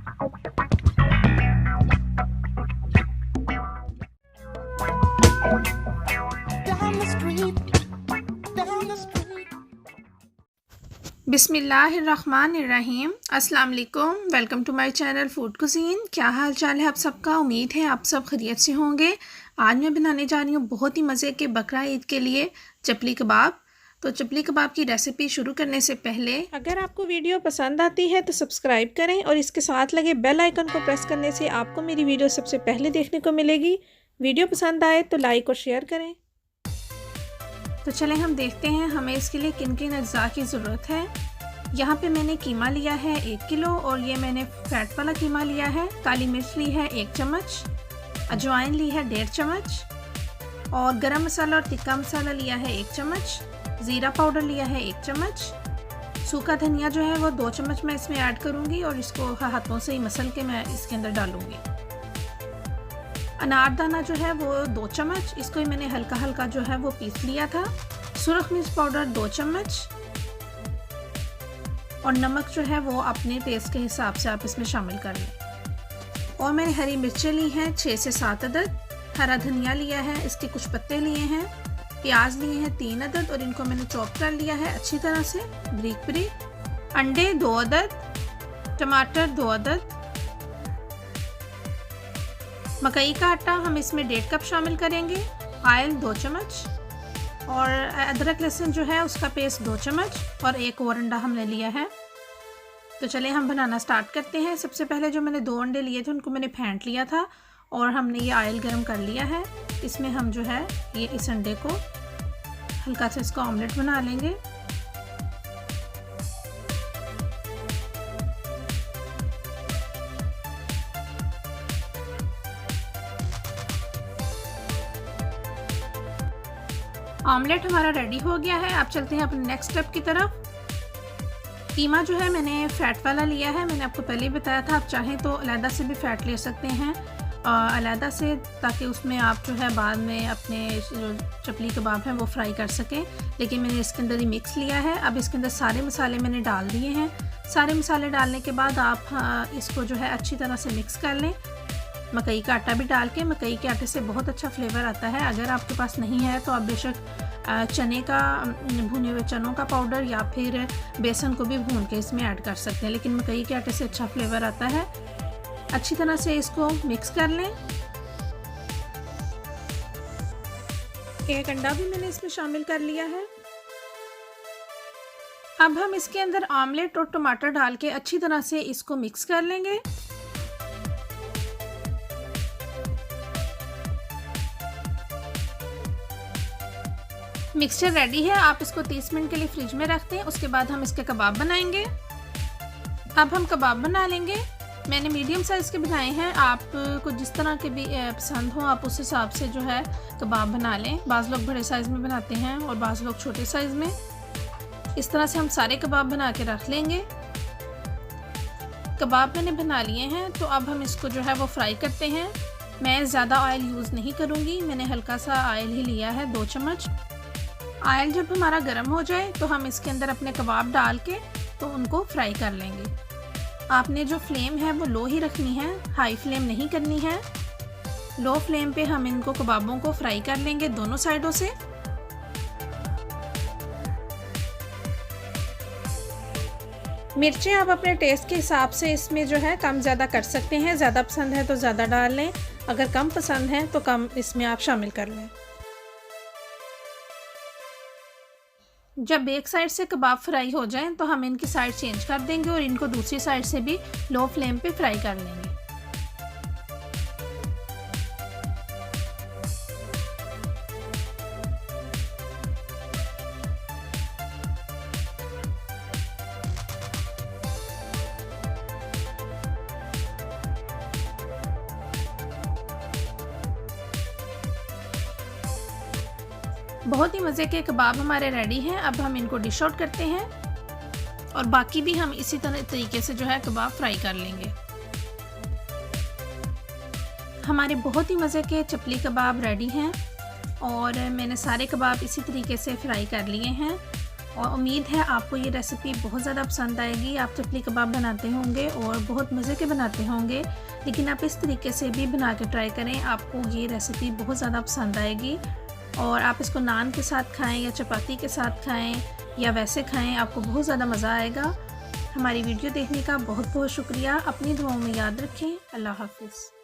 बिस्मिल्लाहिर्रहमानिर्रहीम। अस्सलाम वालेकुम। Welcome to my channel food cuisine. क्या हाल चाल है आप सबका? उम्मीद है आप सब खैरियत से होंगे। आज मैं बनाने जा रही हूँ बहुत ही मज़े के बकरा ईद के लिए चपली कबाब। तो चपली कबाब की रेसिपी शुरू करने से पहले अगर आपको वीडियो पसंद आती है तो सब्सक्राइब करें और इसके साथ लगे बेल आइकन को प्रेस करने से आपको मेरी वीडियो सबसे पहले देखने को मिलेगी। वीडियो पसंद आए तो लाइक और शेयर करें। तो चलें हम देखते हैं हमें इसके लिए किन किन अज्जा की ज़रूरत है। यहाँ पे मैंने कीमा लिया है 1 किलो और ये मैंने फैट वाला कीमा लिया है। काली मिर्च ली है 1 चम्मच, अजवाइन ली है 1.5 चम्मच और गरम मसाला और तिक्का मसाला लिया है 1 चम्मच, ज़ीरा पाउडर लिया है 1 चम्मच, सूखा धनिया जो है वो 2 चम्मच मैं इसमें ऐड करूँगी और इसको हाथों से ही मसल के मैं इसके अंदर डालूँगी। अनारदाना जो है वो 2 चम्मच, इसको ही मैंने हल्का हल्का जो है वो पीस लिया था। सुरख मिर्च पाउडर 2 चम्मच और नमक जो है वो अपने टेस्ट के हिसाब से आप इसमें शामिल कर लें। और मैंने हरी मिर्चें ली हैं 6 से 7 अदद, हरा धनिया लिया है, इसके कुछ पत्ते लिए हैं, प्याज लिए हैं 3 अदद और इनको मैंने चॉप कर लिया है अच्छी तरह से ब्रीक ब्रीक। अंडे 2 अदद, टमाटर 2 अदद, मकई का आटा हम इसमें 1.5 कप शामिल करेंगे, ऑयल 2 चम्मच और अदरक लहसुन जो है उसका पेस्ट 2 चम्मच और 1 और अंडा हमने लिया है। तो चलिए हम बनाना स्टार्ट करते हैं। सबसे पहले जो मैंने 2 अंडे लिए थे उनको मैंने फेंट लिया था और हमने ये ऑयल गरम कर लिया है। इसमें हम जो है ये इस अंडे को हल्का सा इसका ऑमलेट बना लेंगे। ऑमलेट हमारा रेडी हो गया है। आप चलते हैं अपने नेक्स्ट स्टेप की तरफ। कीमा जो है मैंने फ़ैट वाला लिया है, मैंने आपको पहले ही बताया था। आप चाहें तो अलहदा से भी फ़ैट ले सकते हैं अलहदा से, ताकि उसमें आप जो है बाद में अपने जो चपली कबाब हैं वो फ्राई कर सकें। लेकिन मैंने इसके अंदर ही मिक्स लिया है। अब इसके अंदर सारे मसाले मैंने डाल दिए हैं। सारे मसाले डालने के बाद आप इसको जो है अच्छी तरह से मिक्स कर लें। मकई का आटा भी डाल के, मकई के आटे से बहुत अच्छा फ्लेवर आता है। अगर आपके पास नहीं है तो आप बेशक चने का, भुने हुए चनों का पाउडर या फिर बेसन को भी भून के इसमें ऐड कर सकते हैं, लेकिन मकई के आटे से अच्छा फ्लेवर आता है। अच्छी तरह से इसको मिक्स कर लें। 1 अंडा भी मैंने इसमें शामिल कर लिया है। अब हम इसके अंदर ऑमलेट और टमाटर डाल के अच्छी तरह से इसको मिक्स कर लेंगे। मिक्सचर रेडी है। आप इसको 30 मिनट के लिए फ्रिज में रख दें। उसके बाद हम इसके कबाब बनाएंगे। अब हम कबाब बना लेंगे। मैंने मीडियम साइज़ के बनाए हैं। आपको जिस तरह के भी पसंद हो आप उस हिसाब से जो है कबाब बना लें। बाज़ लोग बड़े साइज़ में बनाते हैं और बाज़ लोग छोटे साइज़ में। इस तरह से हम सारे कबाब बना के रख लेंगे। कबाब मैंने बना लिए हैं तो अब हम इसको जो है वो फ्राई करते हैं। मैं ज़्यादा ऑयल यूज़ नहीं करूँगी, मैंने हल्का सा ऑयल ही लिया है 2 चम्मच। ऑयल जब हमारा गर्म हो जाए तो हम इसके अंदर अपने कबाब डाल के तो उनको फ्राई कर लेंगे। आपने जो फ्लेम है वो लो ही रखनी है, हाई फ्लेम नहीं करनी है। लो फ्लेम पे हम इनको कबाबों को फ्राई कर लेंगे दोनों साइडों से। मिर्चें आप अपने टेस्ट के हिसाब से इसमें जो है कम ज़्यादा कर सकते हैं। ज़्यादा पसंद है तो ज़्यादा डाल लें, अगर कम पसंद है तो कम इसमें आप शामिल कर लें। जब एक साइड से कबाब फ्राई हो जाएं तो हम इनकी साइड चेंज कर देंगे और इनको दूसरी साइड से भी लो फ्लेम पे फ्राई कर लेंगे। बहुत ही मज़े के कबाब हमारे रेडी हैं। अब हम इनको डिश आउट करते हैं और बाकी भी हम इसी तरीके से जो है कबाब फ्राई कर लेंगे। हमारे बहुत ही मज़े के चपली कबाब रेडी हैं और मैंने सारे कबाब इसी तरीके से फ्राई कर लिए हैं और उम्मीद है आपको ये रेसिपी बहुत ज़्यादा पसंद आएगी। आप चपली कबाब बनाते होंगे और बहुत मज़े के बनाते होंगे, लेकिन आप इस तरीके से भी बना के ट्राई करें, आपको ये रेसिपी बहुत ज़्यादा पसंद आएगी। और आप इसको नान के साथ खाएं या चपाती के साथ खाएं या वैसे खाएं, आपको बहुत ज़्यादा मज़ा आएगा। हमारी वीडियो देखने का बहुत बहुत शुक्रिया। अपनी दुआओं में याद रखें। अल्लाह हाफ़िज़।